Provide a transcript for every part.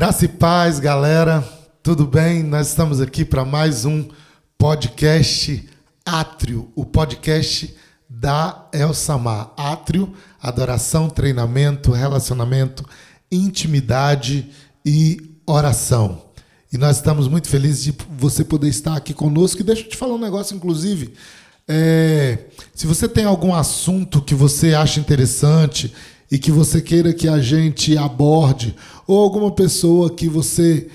Graça e paz, galera. Tudo bem? Nós estamos aqui para mais um podcast Átrio, o podcast da El Samar. Átrio, adoração, treinamento, relacionamento, intimidade e oração. E nós estamos muito felizes de você poder estar aqui conosco. E deixa eu te falar um negócio, inclusive. Se você tem algum assunto que você acha interessante e que você queira que a gente aborde, ou alguma pessoa que você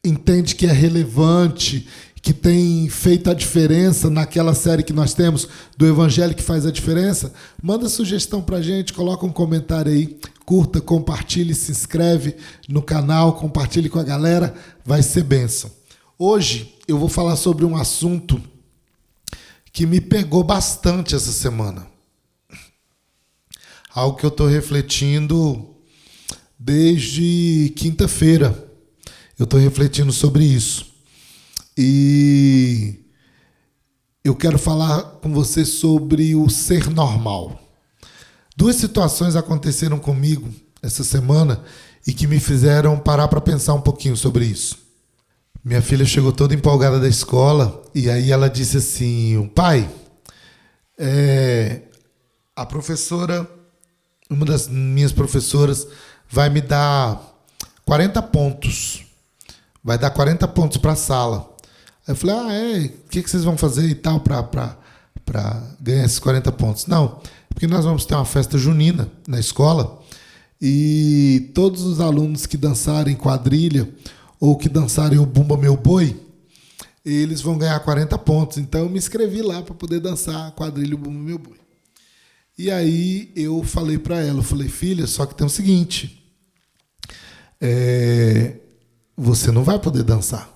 entende que é relevante, que tem feito a diferença naquela série que nós temos do Evangelho que faz a diferença, manda sugestão pra gente, coloca um comentário aí, curta, compartilhe, se inscreve no canal, compartilhe com a galera, vai ser bênção. Hoje eu vou falar sobre um assunto que me pegou bastante essa semana. Algo que eu estou refletindo desde quinta-feira. Eu estou refletindo sobre isso. E eu quero falar com você sobre o ser normal. Duas situações aconteceram comigo essa semana e que me fizeram parar para pensar um pouquinho sobre isso. Minha filha chegou toda empolgada da escola e aí ela disse assim: pai, a professora, uma das minhas professoras, vai me dar 40 pontos. Vai dar 40 pontos para a sala. Aí eu falei, o que vocês vão fazer e tal para ganhar esses 40 pontos? Não, porque nós vamos ter uma festa junina na escola e todos os alunos que dançarem quadrilha ou que dançarem o Bumba Meu Boi, eles vão ganhar 40 pontos. Então eu me inscrevi lá para poder dançar a quadrilha o Bumba Meu Boi. E aí eu falei para ela, filha, só que tem o seguinte, você não vai poder dançar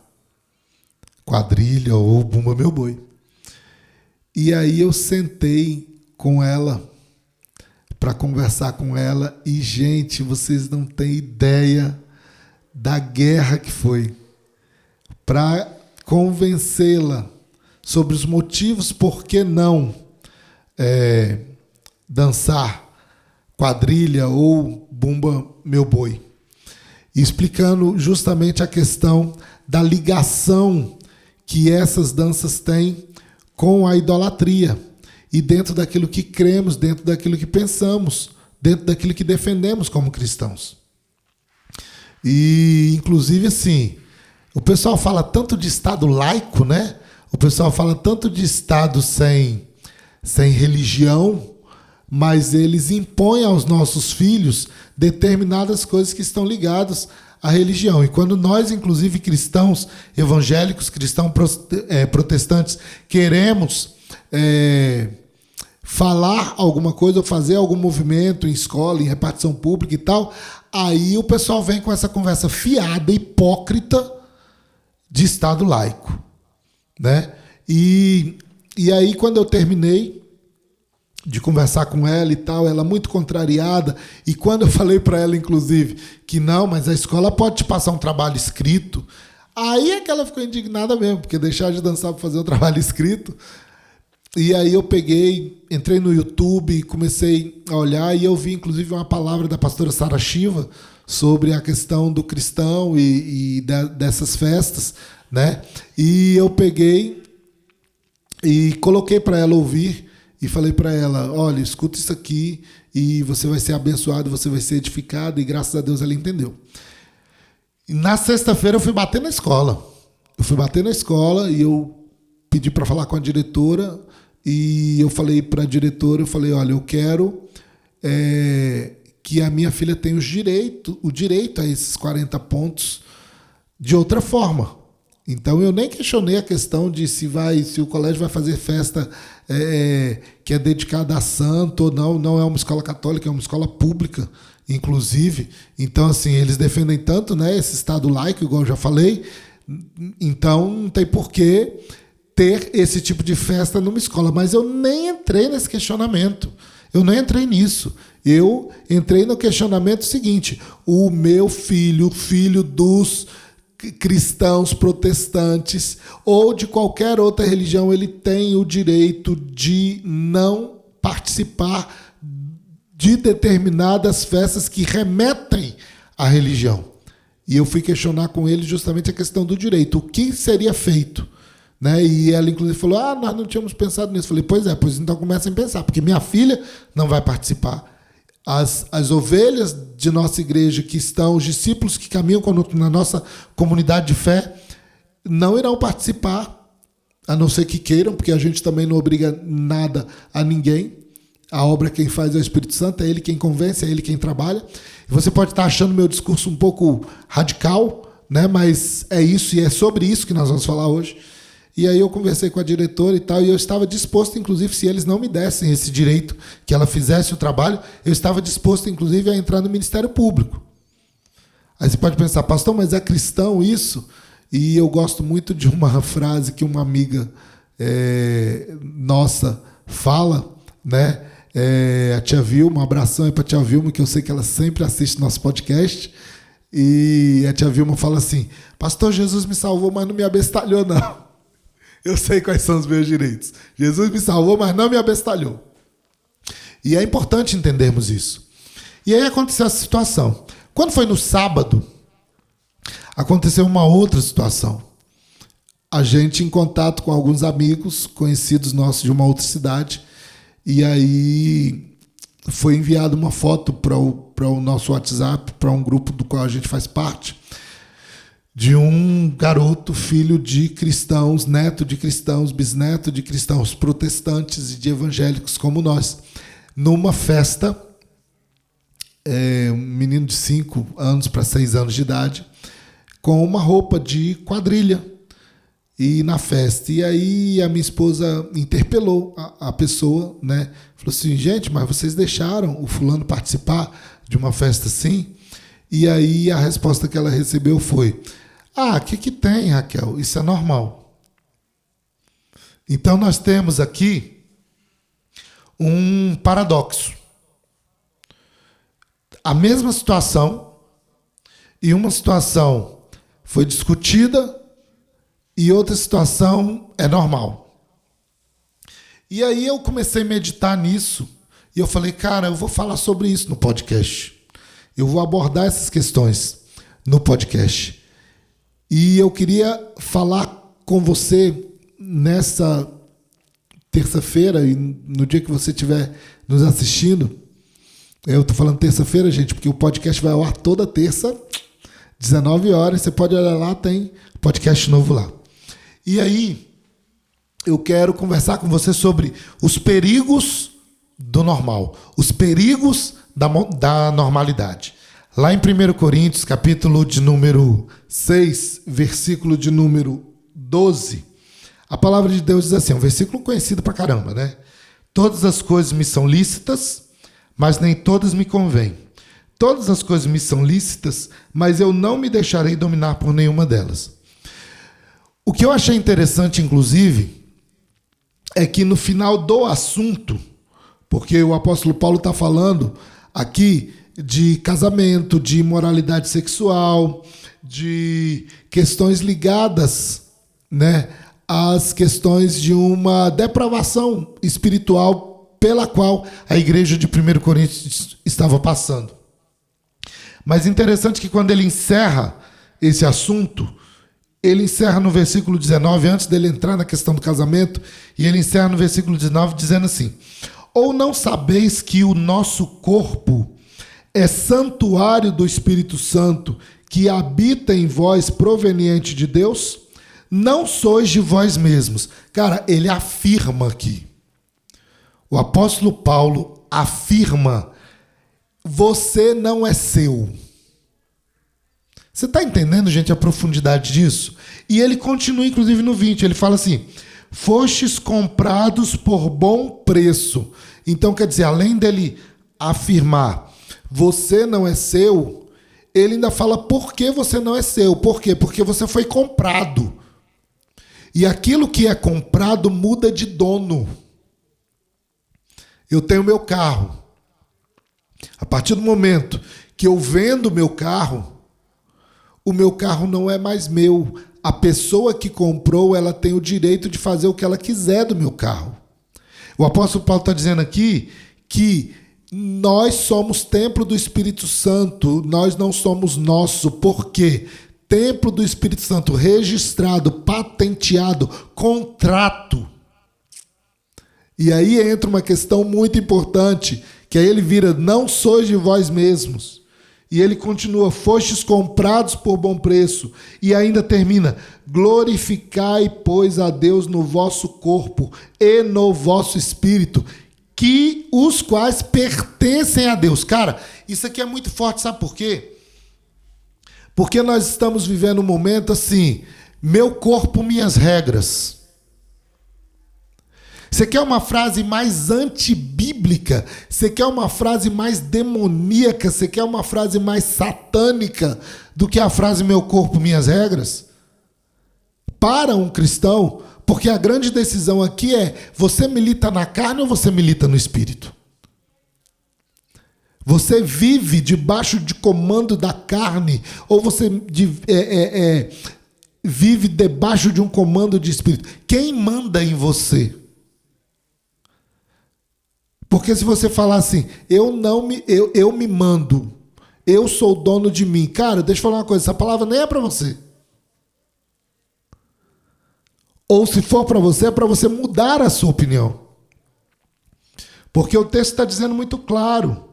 quadrilha ou Bumba Meu Boi. E aí eu sentei com ela para conversar com ela e, gente, vocês não têm ideia da guerra que foi para convencê-la sobre os motivos por que não dançar quadrilha ou Bumba Meu Boi. E explicando justamente a questão da ligação que essas danças têm com a idolatria. E dentro daquilo que cremos, dentro daquilo que pensamos, dentro daquilo que defendemos como cristãos. E, inclusive, assim, o pessoal fala tanto de Estado laico, né? O pessoal fala tanto de Estado sem religião, mas eles impõem aos nossos filhos determinadas coisas que estão ligadas à religião. E quando nós, inclusive cristãos evangélicos, cristãos protestantes, queremos falar alguma coisa ou fazer algum movimento em escola, em repartição pública e tal, aí o pessoal vem com essa conversa fiada, hipócrita de Estado laico, né? E aí, quando eu terminei de conversar com ela e tal, ela muito contrariada, e quando eu falei para ela, inclusive, que não, mas a escola pode te passar um trabalho escrito, aí é que ela ficou indignada mesmo, porque deixar de dançar para fazer um trabalho escrito. E aí eu entrei no YouTube, comecei a olhar, e eu vi, inclusive, uma palavra da pastora Sara Shiva sobre a questão do cristão e dessas festas, né? E eu peguei e coloquei para ela ouvir, e falei para ela, olha, escuta isso aqui e você vai ser abençoado, você vai ser edificado, e graças a Deus ela entendeu. E na sexta-feira eu fui bater na escola. E eu pedi para falar com a diretora e eu falei para a diretora, olha, eu quero que a minha filha tenha o direito a esses 40 pontos de outra forma. Então eu nem questionei a questão de se o colégio vai fazer festa que é dedicada a santo ou não. Não é uma escola católica, é uma escola pública, inclusive. Então, assim, eles defendem tanto, né, esse Estado laico, igual eu já falei. Então não tem porquê ter esse tipo de festa numa escola. Mas eu nem entrei nesse questionamento. Eu não entrei nisso. Eu entrei no questionamento seguinte: o meu filho, filho dos cristãos protestantes ou de qualquer outra religião, ele tem o direito de não participar de determinadas festas que remetem a religião. E eu fui questionar com ele justamente a questão do direito. O que seria feito? Né? E ela, inclusive, falou, nós não tínhamos pensado nisso. Eu falei, pois então comecem a pensar, porque minha filha não vai participar. As ovelhas de nossa igreja que estão, os discípulos que caminham na nossa comunidade de fé, não irão participar, a não ser que queiram, porque a gente também não obriga nada a ninguém. A obra quem faz é o Espírito Santo, é ele quem convence, é ele quem trabalha. E você pode estar achando meu discurso um pouco radical, né? Mas é isso, e é sobre isso que nós vamos falar hoje. E aí eu conversei com a diretora e tal, e eu estava disposto, inclusive, se eles não me dessem esse direito, que ela fizesse o trabalho, eu estava disposto, inclusive, a entrar no Ministério Público. Aí você pode pensar, pastor, mas é cristão isso? E eu gosto muito de uma frase que uma amiga nossa fala, né? A tia Vilma, um abração aí para a tia Vilma, que eu sei que ela sempre assiste nosso podcast. E a tia Vilma fala assim, pastor, Jesus me salvou, mas não me abestalhou, não. Eu sei quais são os meus direitos. Jesus me salvou, mas não me abestalhou. E é importante entendermos isso. E aí aconteceu essa situação. Quando foi no sábado, aconteceu uma outra situação. A gente em contato com alguns amigos, conhecidos nossos de uma outra cidade, e aí foi enviada uma foto para o nosso WhatsApp, para um grupo do qual a gente faz parte, de um garoto, filho de cristãos, neto de cristãos, bisneto de cristãos protestantes e de evangélicos como nós, numa festa, um menino de 5 anos para 6 anos de idade, com uma roupa de quadrilha, e na festa. E aí a minha esposa interpelou a pessoa, né? Falou assim, gente, mas vocês deixaram o fulano participar de uma festa assim? E aí a resposta que ela recebeu foi, o que tem, Raquel? Isso é normal. Então nós temos aqui um paradoxo. A mesma situação, e uma situação foi discutida e outra situação é normal. E aí eu comecei a meditar nisso e eu falei, cara, eu vou falar sobre isso no podcast. Eu vou abordar essas questões no podcast. E eu queria falar com você nessa terça-feira, e no dia que você estiver nos assistindo. Eu estou falando terça-feira, gente, porque o podcast vai ao ar toda terça, 19 horas. Você pode olhar lá, tem podcast novo lá. E aí, eu quero conversar com você sobre os perigos do normal, os perigos da normalidade. Lá em 1 Coríntios, capítulo de número 6, versículo de número 12, a palavra de Deus diz assim, um versículo conhecido pra caramba, né? Todas as coisas me são lícitas, mas nem todas me convêm. Todas as coisas me são lícitas, mas eu não me deixarei dominar por nenhuma delas. O que eu achei interessante, inclusive, é que no final do assunto, porque o apóstolo Paulo está falando aqui de casamento, de imoralidade sexual, de questões ligadas, né, às questões de uma depravação espiritual pela qual a igreja de 1 Coríntios estava passando. Mas interessante que quando ele encerra esse assunto, ele encerra no versículo 19, antes dele entrar na questão do casamento, e ele encerra no versículo 19 dizendo assim, ou não sabeis que o nosso corpo é santuário do Espírito Santo, que habita em vós proveniente de Deus? Não sois de vós mesmos. Cara, ele afirma aqui. O apóstolo Paulo afirma, você não é seu. Você está entendendo, gente, a profundidade disso? E ele continua, inclusive, no 20. Ele fala assim, fostes comprados por bom preço. Então, quer dizer, além dele afirmar, você não é seu, ele ainda fala por que você não é seu. Por quê? Porque você foi comprado. E aquilo que é comprado muda de dono. Eu tenho meu carro. A partir do momento que eu vendo o meu carro não é mais meu. A pessoa que comprou, ela tem o direito de fazer o que ela quiser do meu carro. O apóstolo Paulo está dizendo aqui que Nós somos templo do Espírito Santo, nós não somos nosso. Por quê? Templo do Espírito Santo, registrado, patenteado, contrato. E aí entra uma questão muito importante, que aí ele vira, não sois de vós mesmos. E ele continua, fostes comprados por bom preço. E ainda termina, glorificai, pois, a Deus no vosso corpo e no vosso espírito, que os quais pertencem a Deus. Cara, isso aqui é muito forte, sabe por quê? Porque nós estamos vivendo um momento assim, meu corpo, minhas regras. Você quer uma frase mais antibíblica? Você quer uma frase mais demoníaca? Você quer uma frase mais satânica do que a frase meu corpo, minhas regras? Para um cristão, porque a grande decisão aqui é, você milita na carne ou você milita no espírito? Você vive debaixo de comando da carne ou você vive debaixo de um comando de espírito? Quem manda em você? Porque se você falar assim, eu me mando, eu sou dono de mim. Cara, deixa eu falar uma coisa, essa palavra nem é para você. Ou se for para você, é para você mudar a sua opinião. Porque o texto está dizendo muito claro.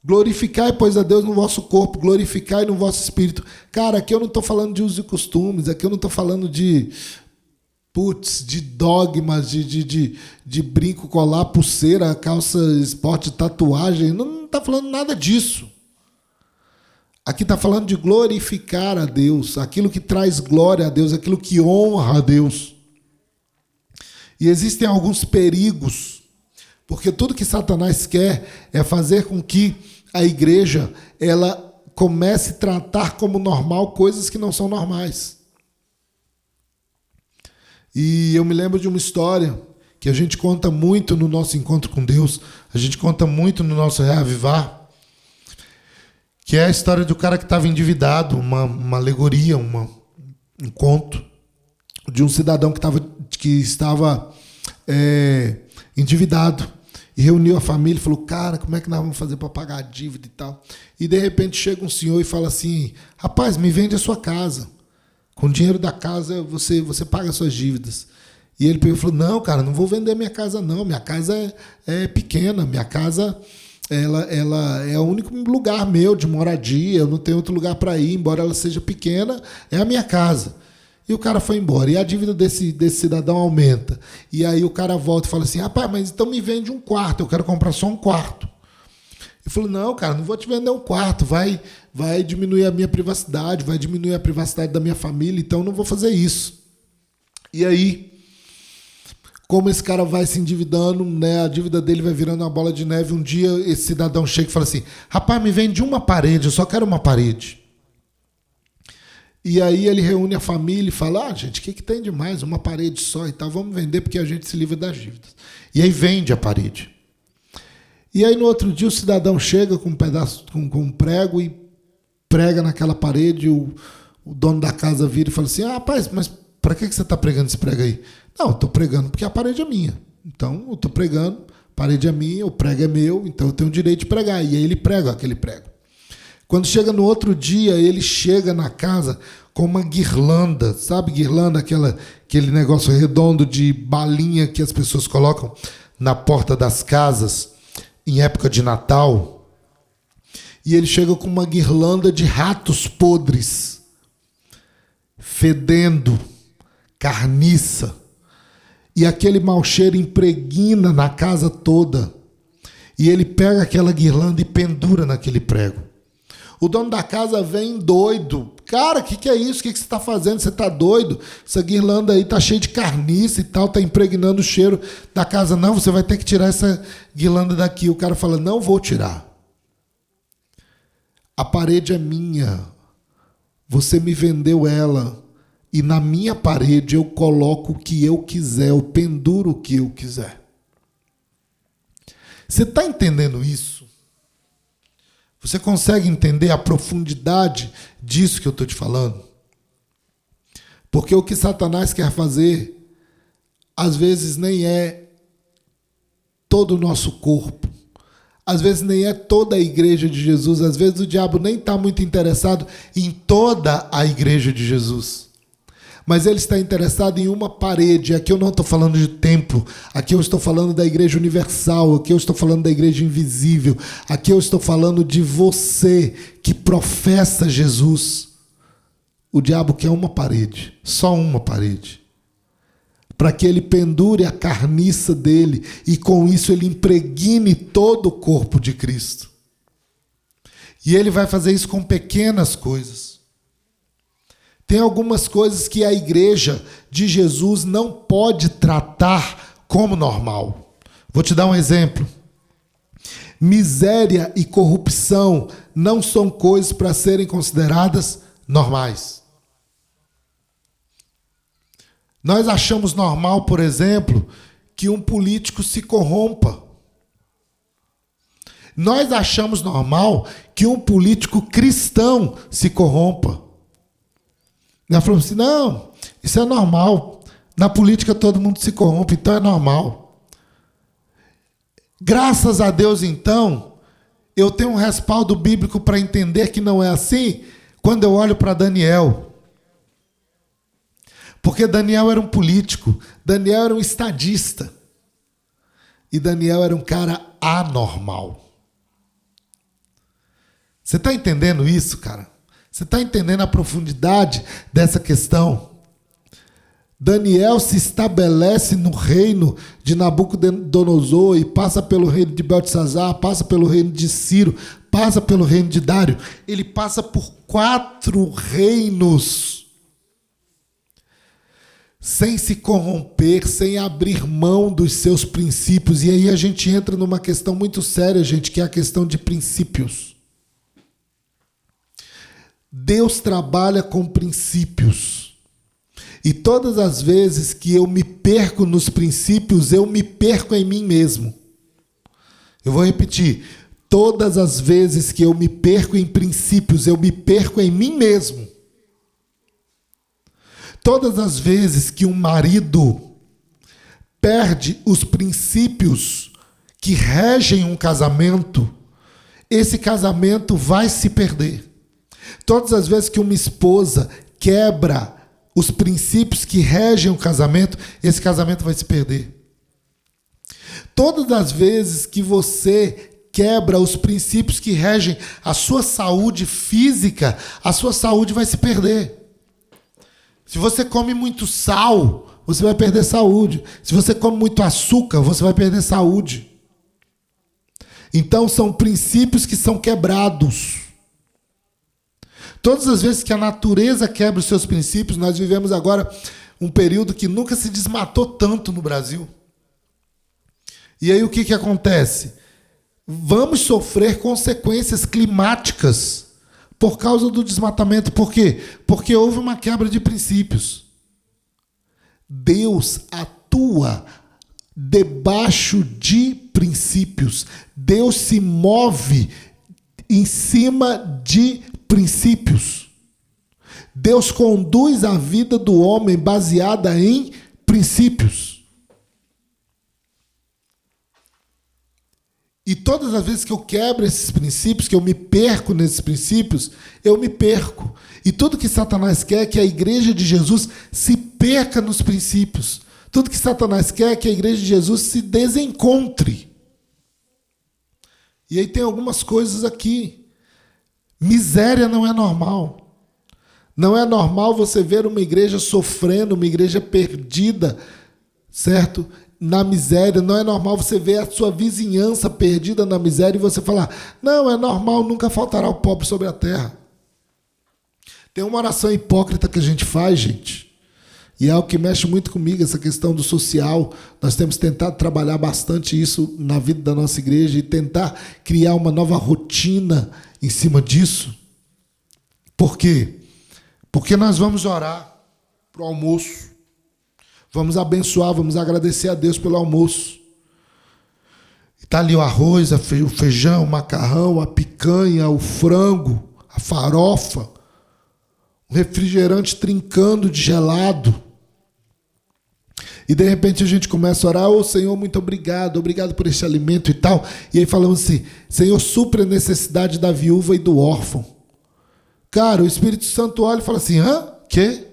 Glorificai, pois, a Deus no vosso corpo, glorificai no vosso espírito. Cara, aqui eu não estou falando de usos e costumes, aqui eu não estou falando de dogmas, de brinco, colar, pulseira, calça, esporte, tatuagem. Não está falando nada disso. Aqui está falando de glorificar a Deus, aquilo que traz glória a Deus, aquilo que honra a Deus. E existem alguns perigos, porque tudo que Satanás quer é fazer com que a igreja ela comece a tratar como normal coisas que não são normais. E eu me lembro de uma história que a gente conta muito no nosso encontro com Deus, a gente conta muito no nosso Reavivar, que é a história do cara que estava endividado, uma alegoria, um conto de um cidadão que estava endividado. E reuniu a família e falou, cara, como é que nós vamos fazer para pagar a dívida e tal? E de repente chega um senhor e fala assim, rapaz, me vende a sua casa. Com o dinheiro da casa você paga as suas dívidas. E ele pegou e falou, não, cara, não vou vender minha casa não, minha casa é pequena, minha casa ela é o único lugar meu de moradia, eu não tenho outro lugar para ir, embora ela seja pequena, é a minha casa. E o cara foi embora. E a dívida desse cidadão aumenta. E aí o cara volta e fala assim, rapaz, mas então me vende um quarto, eu quero comprar só um quarto. Ele falou, não, cara, não vou te vender um quarto, vai diminuir a minha privacidade, vai diminuir a privacidade da minha família, então não vou fazer isso. E aí, como esse cara vai se endividando, né, a dívida dele vai virando uma bola de neve, um dia esse cidadão chega e fala assim, rapaz, me vende uma parede, eu só quero uma parede. E aí ele reúne a família e fala, gente, o que tem de mais? Uma parede só e tal, vamos vender porque a gente se livra das dívidas. E aí vende a parede. E aí no outro dia o cidadão chega com um pedaço, com um prego e prega naquela parede, o dono da casa vira e fala assim, rapaz, mas para que você está pregando esse prego aí? Não, eu estou pregando porque a parede é minha. Então eu estou pregando, a parede é minha, o prego é meu, então eu tenho o direito de pregar. E aí ele prega aquele prego. Quando chega no outro dia, ele chega na casa com uma guirlanda, sabe guirlanda, aquele negócio redondo de balinha que as pessoas colocam na porta das casas em época de Natal. E ele chega com uma guirlanda de ratos podres, fedendo, carniça, e aquele mau cheiro impregna na casa toda. E ele pega aquela guirlanda e pendura naquele prego. O dono da casa vem doido. Cara, o que é isso? O que você está fazendo? Você está doido? Essa guirlanda aí está cheia de carniça e tal, está impregnando o cheiro da casa. Não, você vai ter que tirar essa guirlanda daqui. O cara fala, não vou tirar. A parede é minha. Você me vendeu ela. E na minha parede eu coloco o que eu quiser, eu penduro o que eu quiser. Você está entendendo isso? Você consegue entender a profundidade disso que eu estou te falando? Porque o que Satanás quer fazer, às vezes nem é todo o nosso corpo. Às vezes nem é toda a igreja de Jesus, às vezes o diabo nem está muito interessado em toda a igreja de Jesus. Mas ele está interessado em uma parede. Aqui eu não estou falando de templo, aqui eu estou falando da igreja universal, aqui eu estou falando da igreja invisível, aqui eu estou falando de você que professa Jesus. O diabo quer uma parede, só uma parede, para que ele pendure a carniça dele e com isso ele impregne todo o corpo de Cristo. E ele vai fazer isso com pequenas coisas. Tem algumas coisas que a igreja de Jesus não pode tratar como normal. Vou te dar um exemplo. Miséria e corrupção não são coisas para serem consideradas normais. Nós achamos normal, por exemplo, que um político se corrompa. Nós achamos normal que um político cristão se corrompa. Nós falamos assim, não, isso é normal. Na política todo mundo se corrompe, então é normal. Graças a Deus, então, eu tenho um respaldo bíblico para entender que não é assim quando eu olho para Daniel. Porque Daniel era um político, Daniel era um estadista. E Daniel era um cara anormal. Você está entendendo isso, cara? Você está entendendo a profundidade dessa questão? Daniel se estabelece no reino de Nabucodonosor e passa pelo reino de Beltesazar, passa pelo reino de Ciro, passa pelo reino de Dário. Ele passa por 4 reinos. Sem se corromper, sem abrir mão dos seus princípios. E aí a gente entra numa questão muito séria, gente, que é a questão de princípios. Deus trabalha com princípios. E todas as vezes que eu me perco nos princípios, eu me perco em mim mesmo. Eu vou repetir. Todas as vezes que eu me perco em princípios, eu me perco em mim mesmo. Todas as vezes que um marido perde os princípios que regem um casamento, esse casamento vai se perder. Todas as vezes que uma esposa quebra os princípios que regem o casamento, esse casamento vai se perder. Todas as vezes que você quebra os princípios que regem a sua saúde física, a sua saúde vai se perder. Se você come muito sal, você vai perder saúde. Se você come muito açúcar, você vai perder saúde. Então, são princípios que são quebrados. Todas as vezes que a natureza quebra os seus princípios, nós vivemos agora um período que nunca se desmatou tanto no Brasil. E aí o que acontece? Vamos sofrer consequências climáticas por causa do desmatamento. Por quê? Porque houve uma quebra de princípios. Deus atua debaixo de princípios. Deus se move em cima de princípios. Deus conduz a vida do homem baseada em princípios. E todas as vezes que eu quebro esses princípios, que eu me perco nesses princípios, eu me perco. E tudo que Satanás quer é que a igreja de Jesus se perca nos princípios. Tudo que Satanás quer é que a igreja de Jesus se desencontre. E aí tem algumas coisas aqui. Miséria não é normal. Não é normal você ver uma igreja sofrendo, uma igreja perdida, certo? Na miséria. Não é normal você ver a sua vizinhança perdida na miséria e você falar, não, é normal, nunca faltará o pobre sobre a terra. Tem uma oração hipócrita que a gente faz, gente, e é algo que mexe muito comigo, essa questão do social. Nós temos tentado trabalhar bastante isso na vida da nossa igreja e tentar criar uma nova rotina em cima disso. Por quê? Porque nós vamos orar para o almoço. Vamos abençoar, vamos agradecer a Deus pelo almoço. Está ali o arroz, o feijão, o macarrão, a picanha, o frango, a farofa, o refrigerante trincando de gelado. E de repente a gente começa a orar, ô Senhor, muito obrigado, obrigado por esse alimento e tal. E aí falamos assim, Senhor, supre a necessidade da viúva e do órfão. Cara, o Espírito Santo olha e fala assim, quê?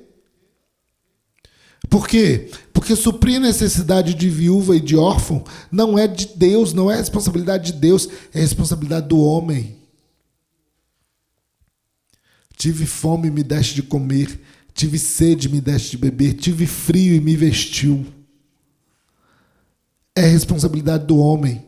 Por quê? Porque suprir a necessidade de viúva e de órfão não é de Deus, não é responsabilidade de Deus, é responsabilidade do homem. Tive fome e me deste de comer, tive sede e me deste de beber, tive frio e me vestiu. É responsabilidade do homem.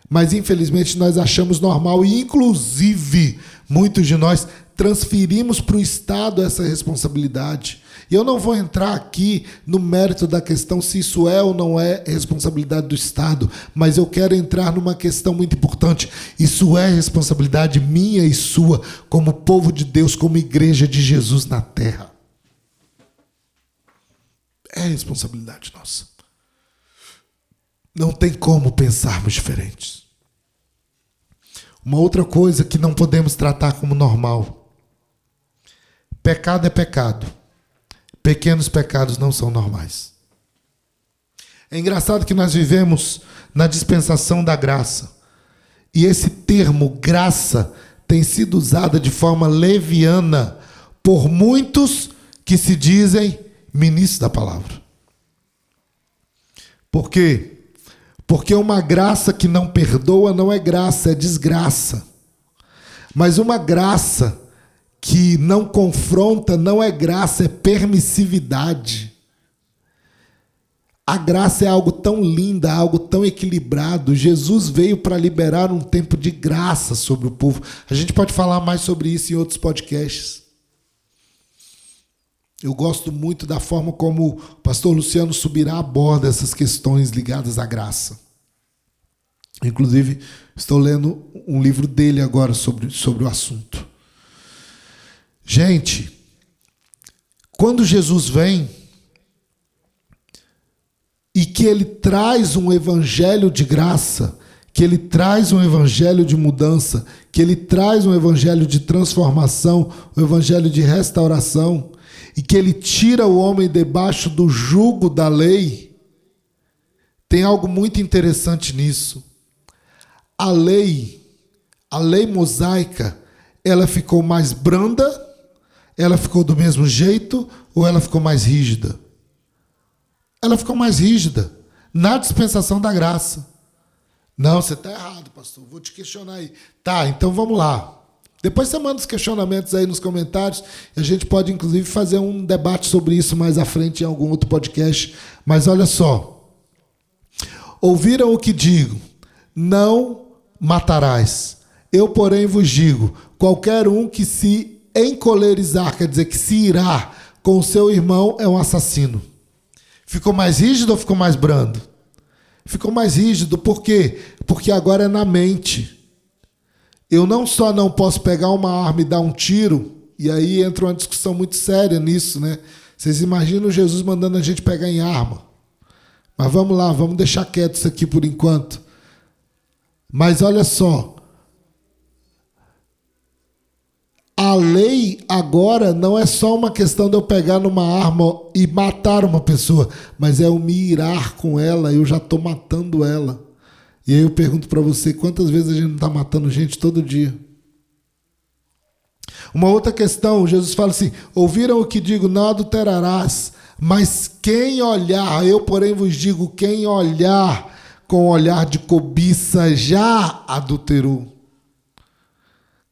Mas infelizmente nós achamos normal e inclusive muitos de nós transferimos para o Estado essa responsabilidade. E eu não vou entrar aqui no mérito da questão se isso é ou não é responsabilidade do Estado, mas eu quero entrar numa questão muito importante. Isso é responsabilidade minha e sua, como povo de Deus, como igreja de Jesus na terra. É responsabilidade nossa. Não tem como pensarmos diferentes. Uma outra coisa que não podemos tratar como normal. Pecado é pecado. Pequenos pecados não são normais. É engraçado que nós vivemos na dispensação da graça. E esse termo graça tem sido usado de forma leviana por muitos que se dizem ministros da palavra. Por quê? Porque uma graça que não perdoa não é graça, é desgraça. Mas uma graça que não confronta não é graça, é permissividade. A graça é algo tão lindo, algo tão equilibrado. Jesus veio para liberar um tempo de graça sobre o povo. A gente pode falar mais sobre isso em outros podcasts. Eu gosto muito da forma como o pastor Luciano Subirá aborda essas questões ligadas à graça. Inclusive, estou lendo um livro dele agora sobre o assunto. Gente, quando Jesus vem e que ele traz um evangelho de graça, que ele traz um evangelho de mudança, que ele traz um evangelho de transformação, um evangelho de restauração, e que ele tira o homem debaixo do jugo da lei, tem algo muito interessante nisso. A lei mosaica, ela ficou mais branda, ela ficou do mesmo jeito ou ela ficou mais rígida? Ela ficou mais rígida na dispensação da graça. Não, você está errado, pastor. Vou te questionar aí. Tá, então vamos lá. Depois você manda os questionamentos aí nos comentários. A gente pode, inclusive, fazer um debate sobre isso mais à frente em algum outro podcast. Mas olha só. Ouviram o que digo? Não matarás. Eu, porém, vos digo, qualquer um que se encolerizar, quer dizer que se irá com o seu irmão, é um assassino. Ficou mais rígido ou ficou mais brando? Ficou mais rígido. Por quê? Porque agora é na mente. Eu não só não posso pegar uma arma e dar um tiro, e aí entra uma discussão muito séria nisso, né? Vocês imaginam Jesus mandando a gente pegar em arma. Mas vamos lá, vamos deixar quieto isso aqui por enquanto. Mas olha só, a lei agora não é só uma questão de eu pegar numa arma e matar uma pessoa, mas é eu me irar com ela, eu já estou matando ela. E aí eu pergunto para você, quantas vezes a gente não está matando gente todo dia? Uma outra questão, Jesus fala assim, ouviram o que digo, não adulterarás, mas quem olhar, eu porém vos digo, quem olhar com olhar de cobiça já adulterou.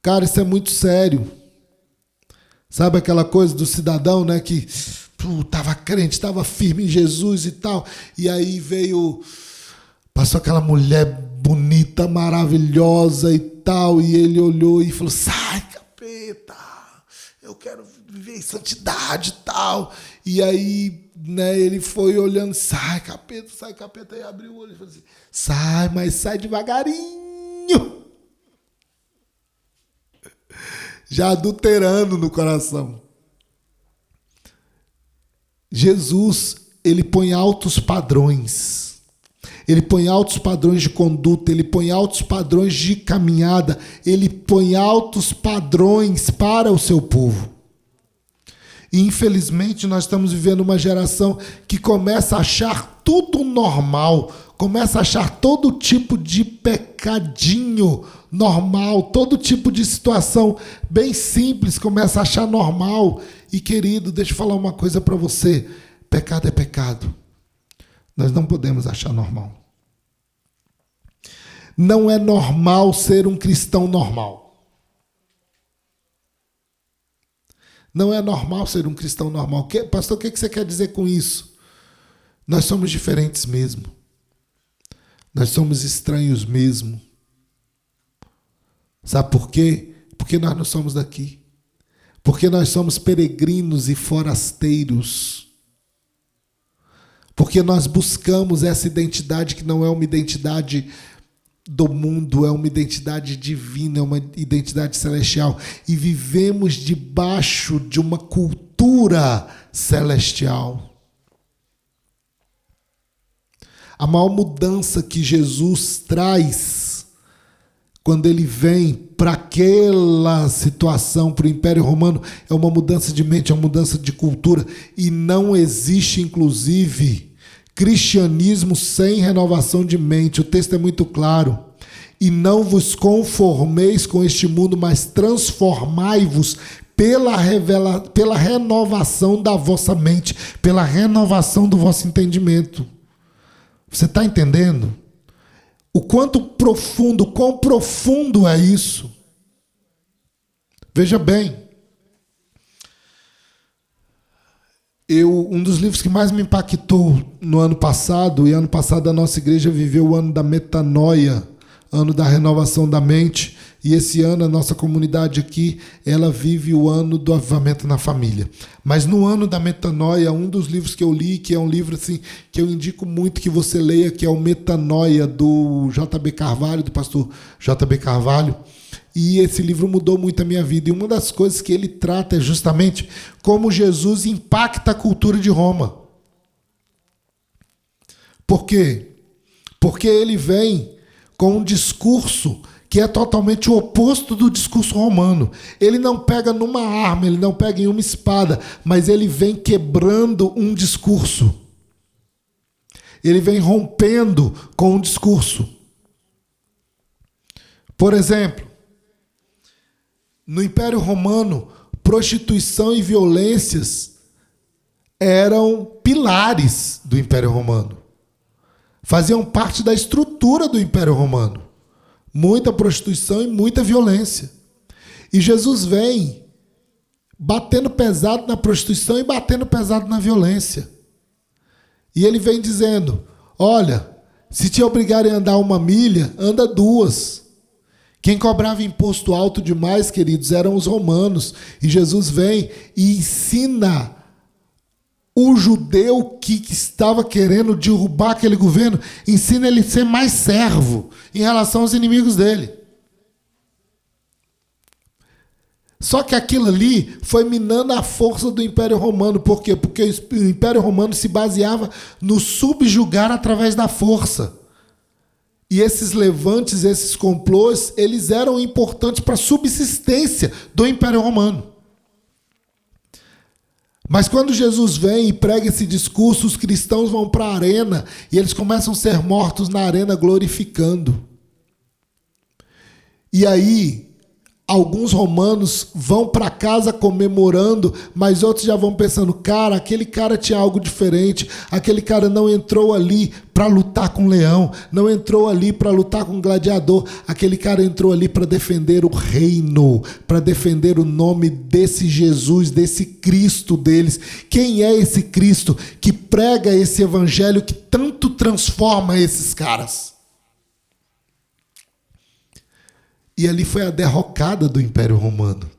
Cara, isso é muito sério. Sabe aquela coisa do cidadão, né, que estava crente, estava firme em Jesus e tal, e aí passou aquela mulher bonita, maravilhosa e tal, e ele olhou e falou, sai, capeta, eu quero viver em santidade e tal. E aí, né, ele foi olhando, sai, capeta, e abriu o olho e falou assim, sai, mas sai devagarinho. Já adulterando no coração. Jesus, ele põe altos padrões. Ele põe altos padrões de conduta, ele põe altos padrões de caminhada, ele põe altos padrões para o seu povo. E, infelizmente, nós estamos vivendo uma geração que começa a achar tudo normal, começa a achar todo tipo de pecadinho normal, todo tipo de situação bem simples, começa a achar normal. E, querido, deixa eu falar uma coisa para você. Pecado é pecado. Nós não podemos achar normal. Não é normal ser um cristão normal. Não é normal ser um cristão normal. Pastor, o que você quer dizer com isso? Nós somos diferentes mesmo. Nós somos estranhos mesmo. Sabe por quê? Porque nós não somos daqui. Porque nós somos peregrinos e forasteiros. Porque nós buscamos essa identidade que não é uma identidade do mundo, é uma identidade divina, é uma identidade celestial. E vivemos debaixo de uma cultura celestial. A maior mudança que Jesus traz, quando ele vem para aquela situação, para o Império Romano, é uma mudança de mente, é uma mudança de cultura. E não existe, inclusive, cristianismo sem renovação de mente. O texto é muito claro. E não vos conformeis com este mundo, mas transformai-vos pela renovação da vossa mente, pela renovação do vosso entendimento. Você está entendendo? O quão profundo é isso? Veja bem. Um dos livros que mais me impactou no ano passado, e ano passado a nossa igreja viveu o ano da metanoia, ano da renovação da mente, e esse ano a nossa comunidade aqui, ela vive o ano do avivamento na família. Mas no ano da metanoia, um dos livros que eu li, que é um livro assim, que eu indico muito que você leia, que é o Metanoia, do J.B. Carvalho, do pastor J.B. Carvalho. E esse livro mudou muito a minha vida. E uma das coisas que ele trata é justamente como Jesus impacta a cultura de Roma. Por quê? Porque ele vem com um discurso que é totalmente o oposto do discurso romano. Ele não pega numa arma, ele não pega em uma espada, mas ele vem quebrando um discurso. Ele vem rompendo com um discurso. Por exemplo, no Império Romano, prostituição e violências eram pilares do Império Romano. Faziam parte da estrutura do Império Romano. Muita prostituição e muita violência. E Jesus vem batendo pesado na prostituição e batendo pesado na violência. E ele vem dizendo, olha, se te obrigarem a andar 1 milha, anda 2. Quem cobrava imposto alto demais, queridos, eram os romanos. E Jesus vem e ensina o judeu que estava querendo derrubar aquele governo, ensina ele a ser mais servo em relação aos inimigos dele. Só que aquilo ali foi minando a força do Império Romano. Por quê? Porque o Império Romano se baseava no subjugar através da força. E esses levantes, esses complôs, eles eram importantes para a subsistência do Império Romano. Mas quando Jesus vem e prega esse discurso, os cristãos vão para a arena e eles começam a ser mortos na arena glorificando. E aí, alguns romanos vão para casa comemorando, mas outros já vão pensando, cara, aquele cara tinha algo diferente, aquele cara não entrou ali para lutar com o leão, não entrou ali para lutar com o gladiador, aquele cara entrou ali para defender o reino, para defender o nome desse Jesus, desse Cristo deles. Quem é esse Cristo que prega esse evangelho que tanto transforma esses caras? E ali foi a derrocada do Império Romano.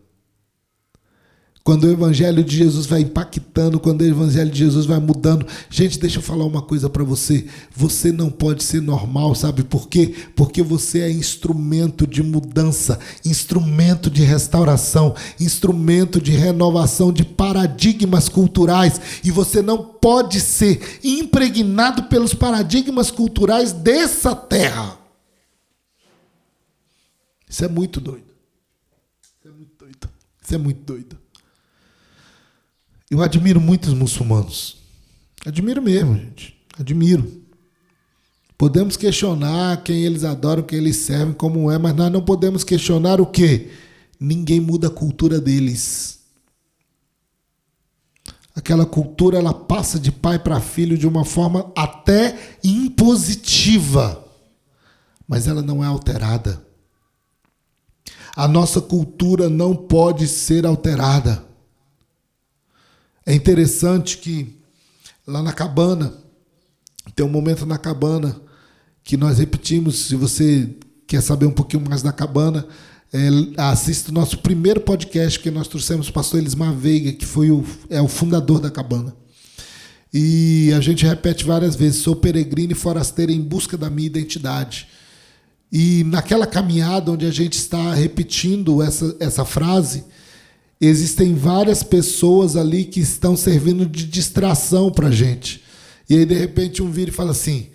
Quando o Evangelho de Jesus vai impactando, quando o Evangelho de Jesus vai mudando. Gente, deixa eu falar uma coisa para você. Você não pode ser normal, sabe por quê? Porque você é instrumento de mudança, instrumento de restauração, instrumento de renovação de paradigmas culturais. E você não pode ser impregnado pelos paradigmas culturais dessa terra. Isso é muito doido. Isso é muito doido. Isso é muito doido. Eu admiro muitos muçulmanos. Admiro mesmo, gente. Admiro. Podemos questionar quem eles adoram, quem eles servem, como é, mas nós não podemos questionar o quê? Ninguém muda a cultura deles. Aquela cultura, ela passa de pai para filho de uma forma até impositiva, mas ela não é alterada. A nossa cultura não pode ser alterada. É interessante que lá na cabana, tem um momento na cabana que nós repetimos. Se você quer saber um pouquinho mais da cabana, assista o nosso primeiro podcast, que nós trouxemos o pastor Elismar Veiga, que foi o fundador da cabana. E a gente repete várias vezes: sou peregrino e forasteiro em busca da minha identidade. E naquela caminhada onde a gente está repetindo essa frase, existem várias pessoas ali que estão servindo de distração para a gente. E aí, de repente, um vira e fala assim: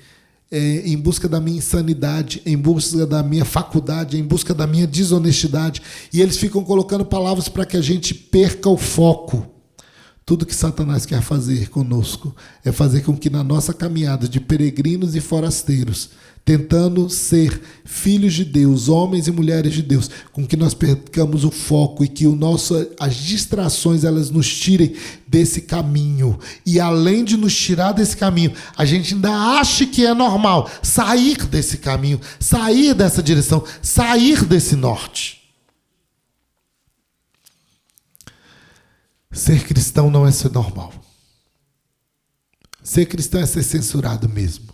em busca da minha insanidade, em busca da minha faculdade, em busca da minha desonestidade. E eles ficam colocando palavras para que a gente perca o foco. Tudo que Satanás quer fazer conosco é fazer com que na nossa caminhada de peregrinos e forasteiros, tentando ser filhos de Deus, homens e mulheres de Deus, com que nós percamos o foco e que as distrações elas nos tirem desse caminho. E além de nos tirar desse caminho, a gente ainda acha que é normal sair desse caminho, sair dessa direção, sair desse norte. Ser cristão não é ser normal. Ser cristão é ser censurado mesmo.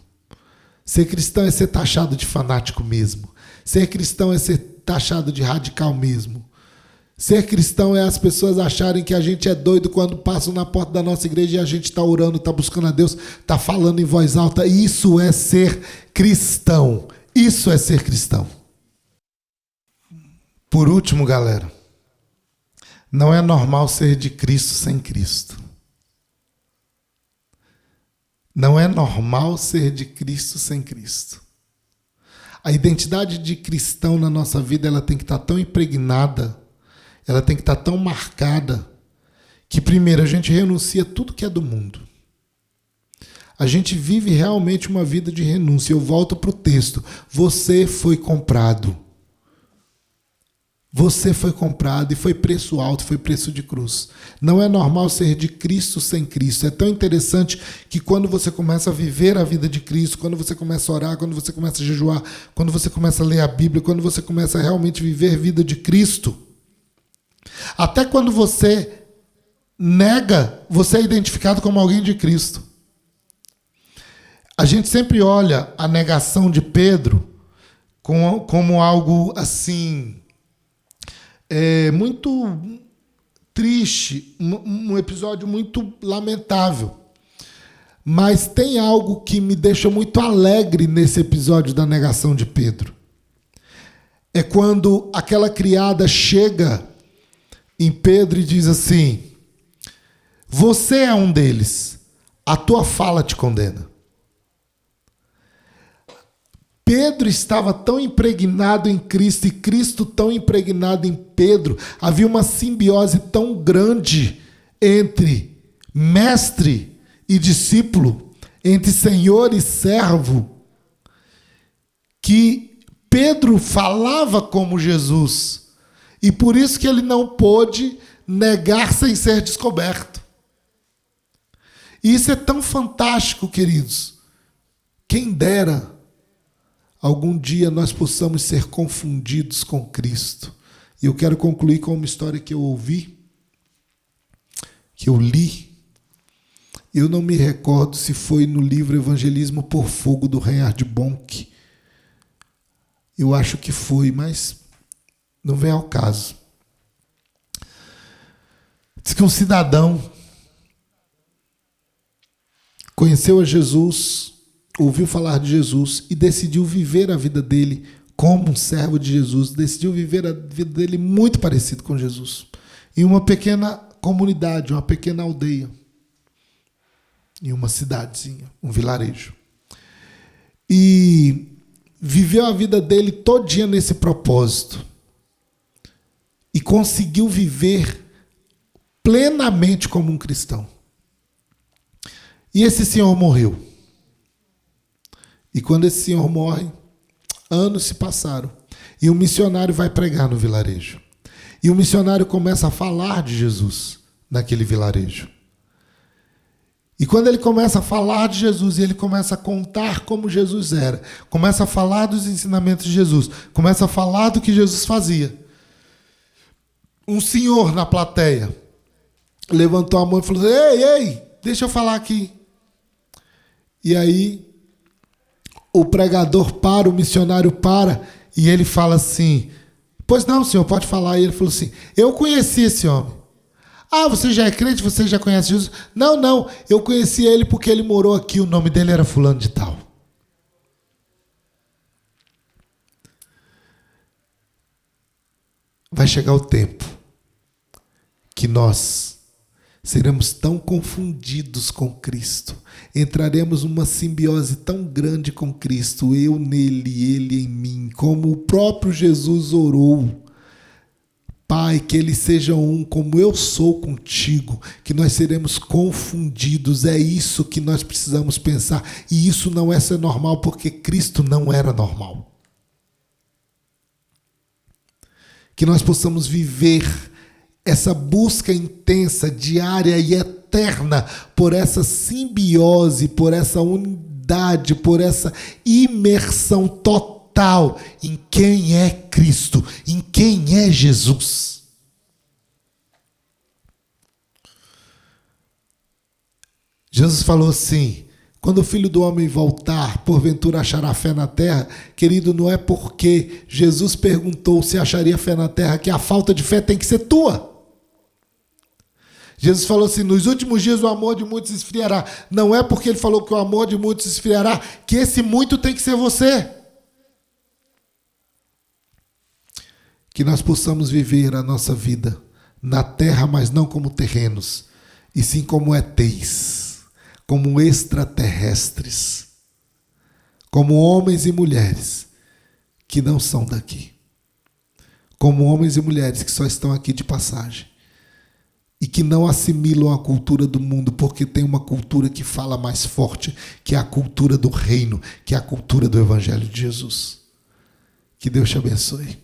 Ser cristão é ser taxado de fanático mesmo. Ser cristão é ser taxado de radical mesmo. Ser cristão é as pessoas acharem que a gente é doido quando passam na porta da nossa igreja e a gente está orando, está buscando a Deus, está falando em voz alta. Isso é ser cristão. Isso é ser cristão. Por último, galera, não é normal ser de Cristo sem Cristo. Não é normal ser de Cristo sem Cristo. A identidade de cristão na nossa vida, ela tem que estar tão impregnada, ela tem que estar tão marcada, que primeiro a gente renuncia tudo que é do mundo. A gente vive realmente uma vida de renúncia. Eu volto para o texto. Você foi comprado. Você foi comprado e foi preço alto, foi preço de cruz. Não é normal ser de Cristo sem Cristo. É tão interessante que quando você começa a viver a vida de Cristo, quando você começa a orar, quando você começa a jejuar, quando você começa a ler a Bíblia, quando você começa a realmente viver a vida de Cristo, até quando você nega, você é identificado como alguém de Cristo. A gente sempre olha a negação de Pedro como algo assim... muito triste, um episódio muito lamentável. Mas tem algo que me deixa muito alegre nesse episódio da negação de Pedro. É quando aquela criada chega em Pedro e diz assim: você é um deles, a tua fala te condena. Pedro estava tão impregnado em Cristo e Cristo tão impregnado em Pedro. Havia uma simbiose tão grande entre mestre e discípulo, entre senhor e servo, que Pedro falava como Jesus. E por isso que ele não pôde negar sem ser descoberto. E isso é tão fantástico, queridos. Quem dera algum dia nós possamos ser confundidos com Cristo. E eu quero concluir com uma história que eu ouvi, que eu li. Eu não me recordo se foi no livro Evangelismo por Fogo, do Reinhard Bonk. Eu acho que foi, mas não vem ao caso. Diz que um cidadão conheceu a Jesus, ouviu falar de Jesus e decidiu viver a vida dele como um servo de Jesus. Decidiu viver a vida dele muito parecido com Jesus. Em uma pequena comunidade, uma pequena aldeia. Em uma cidadezinha, um vilarejo. E viveu a vida dele todinha nesse propósito. E conseguiu viver plenamente como um cristão. E esse senhor morreu. E quando esse senhor morre, anos se passaram. E um missionário vai pregar no vilarejo. E o missionário começa a falar de Jesus naquele vilarejo. E quando ele começa a falar de Jesus, e ele começa a contar como Jesus era, começa a falar dos ensinamentos de Jesus, começa a falar do que Jesus fazia, um senhor na plateia levantou a mão e falou: ei, deixa eu falar aqui. E aí o pregador para, o missionário para, e ele fala assim: pois não, senhor, pode falar. E ele falou assim: eu conheci esse homem. Ah, você já é crente? Você já conhece Jesus? Não, eu conheci ele porque ele morou aqui, o nome dele era fulano de tal. Vai chegar o tempo que nós seremos tão confundidos com Cristo, entraremos numa simbiose tão grande com Cristo, eu nele, ele em mim, como o próprio Jesus orou: Pai, que eles sejam um como eu sou contigo, que nós seremos confundidos. É isso que nós precisamos pensar. E isso não é ser normal, porque Cristo não era normal. Que nós possamos viver essa busca intensa, diária e eterna por essa simbiose, por essa unidade, por essa imersão total em quem é Cristo, em quem é Jesus. Jesus falou assim: quando o Filho do Homem voltar, porventura achará fé na terra? Querido, não é porque Jesus perguntou se acharia fé na terra que a falta de fé tem que ser tua. Jesus falou assim: nos últimos dias o amor de muitos esfriará. Não é porque ele falou que o amor de muitos esfriará que esse muito tem que ser você. Que nós possamos viver a nossa vida na terra, mas não como terrenos, e sim como ETs, como extraterrestres, como homens e mulheres que não são daqui, como homens e mulheres que só estão aqui de passagem e que não assimilam a cultura do mundo, porque tem uma cultura que fala mais forte, que é a cultura do reino, que é a cultura do Evangelho de Jesus. Que Deus te abençoe.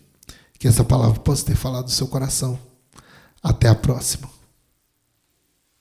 Que essa palavra possa ter falado no seu coração. Até a próxima.